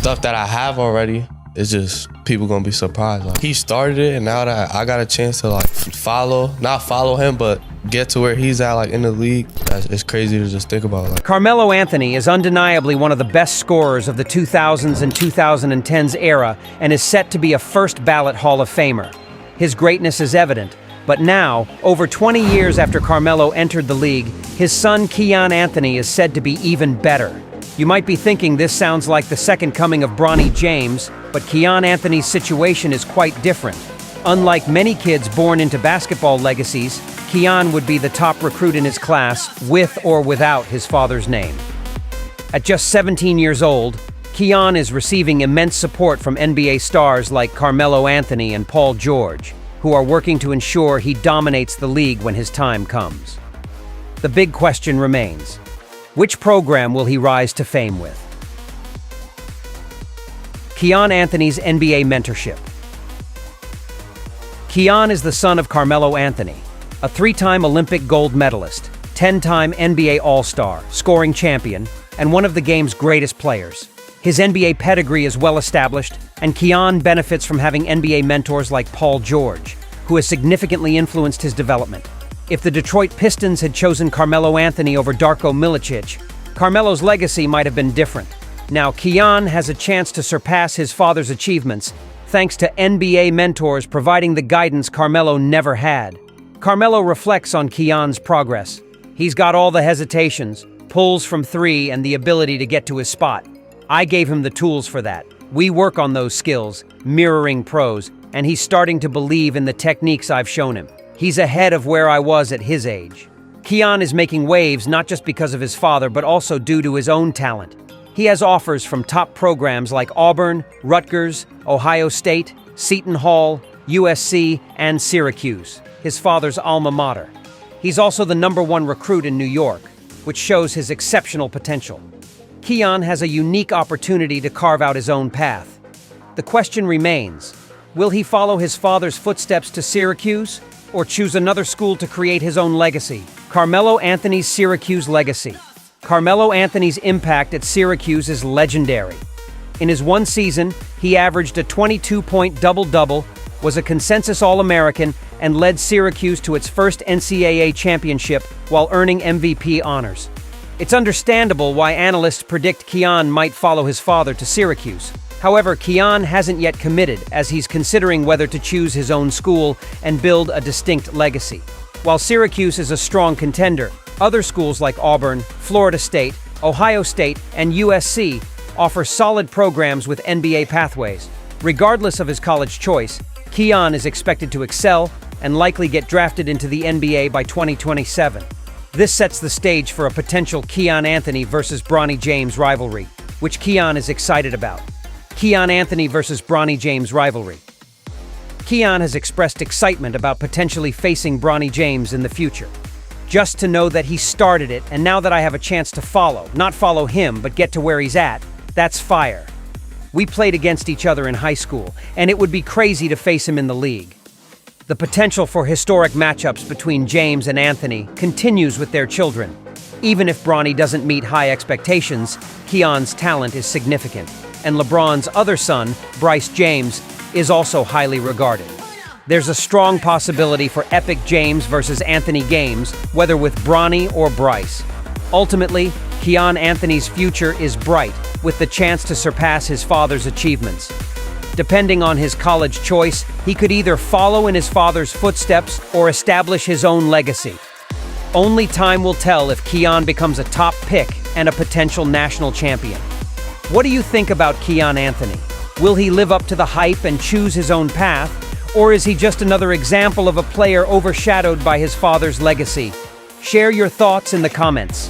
stuff that I have already, it's just people gonna be surprised. Like, he started it, and now that I got a chance to like not follow him, but get to where he's at, like in the league, it's crazy to just think about. Like, Carmelo Anthony is undeniably one of the best scorers of the 2000s and 2010s era and is set to be a first-ballot Hall of Famer. His greatness is evident, but now, over 20 years after Carmelo entered the league, his son Kiyan Anthony is said to be even better. You might be thinking this sounds like the second coming of Bronny James, but Kiyan Anthony's situation is quite different. Unlike many kids born into basketball legacies, Kiyan would be the top recruit in his class, with or without his father's name. At just 17 years old, Kiyan is receiving immense support from NBA stars like Carmelo Anthony and Paul George, who are working to ensure he dominates the league when his time comes. The big question remains: which program will he rise to fame with? Kiyan Anthony's NBA mentorship. Kiyan is the son of Carmelo Anthony, a 3-time Olympic gold medalist, 10-time NBA All-Star, scoring champion, and one of the game's greatest players. His NBA pedigree is well established, and Kiyan benefits from having NBA mentors like Paul George, who has significantly influenced his development. If the Detroit Pistons had chosen Carmelo Anthony over Darko Milicic, Carmelo's legacy might have been different. Now, Kiyan has a chance to surpass his father's achievements, thanks to NBA mentors providing the guidance Carmelo never had. Carmelo reflects on Kiyan's progress. He's got all the hesitations, pulls from three, and the ability to get to his spot. I gave him the tools for that. We work on those skills, mirroring pros, and he's starting to believe in the techniques I've shown him. He's ahead of where I was at his age. Kiyan is making waves not just because of his father, but also due to his own talent. He has offers from top programs like Auburn, Rutgers, Ohio State, Seton Hall, USC, and Syracuse, his father's alma mater. He's also the #1 recruit in New York, which shows his exceptional potential. Kiyan has a unique opportunity to carve out his own path. The question remains: will he follow his father's footsteps to Syracuse, or choose another school to create his own legacy? Carmelo Anthony's Syracuse legacy. Carmelo Anthony's impact at Syracuse is legendary. In his one season, he averaged a 22-point double-double, was a consensus All-American, and led Syracuse to its first NCAA championship while earning MVP honors. It's understandable why analysts predict Kiyan might follow his father to Syracuse. However, Kiyan hasn't yet committed, as he's considering whether to choose his own school and build a distinct legacy. While Syracuse is a strong contender, other schools like Auburn, Florida State, Ohio State, and USC offer solid programs with NBA pathways. Regardless of his college choice, Kiyan is expected to excel and likely get drafted into the NBA by 2027. This sets the stage for a potential Kiyan Anthony versus Bronny James rivalry, which Kiyan is excited about. Kiyan Anthony versus Bronny James rivalry. Kiyan has expressed excitement about potentially facing Bronny James in the future. Just to know that he started it, and now that I have a chance to not follow him, but get to where he's at, that's fire. We played against each other in high school, and it would be crazy to face him in the league. The potential for historic matchups between James and Anthony continues with their children. Even if Bronny doesn't meet high expectations, Kiyan's talent is significant, and LeBron's other son, Bryce James, is also highly regarded. There's a strong possibility for epic James versus Anthony games, whether with Bronny or Bryce. Ultimately, Kiyan Anthony's future is bright, with the chance to surpass his father's achievements. Depending on his college choice, he could either follow in his father's footsteps or establish his own legacy. Only time will tell if Kiyan becomes a top pick and a potential national champion. What do you think about Kiyan Anthony? Will he live up to the hype and choose his own path? Or is he just another example of a player overshadowed by his father's legacy? Share your thoughts in the comments.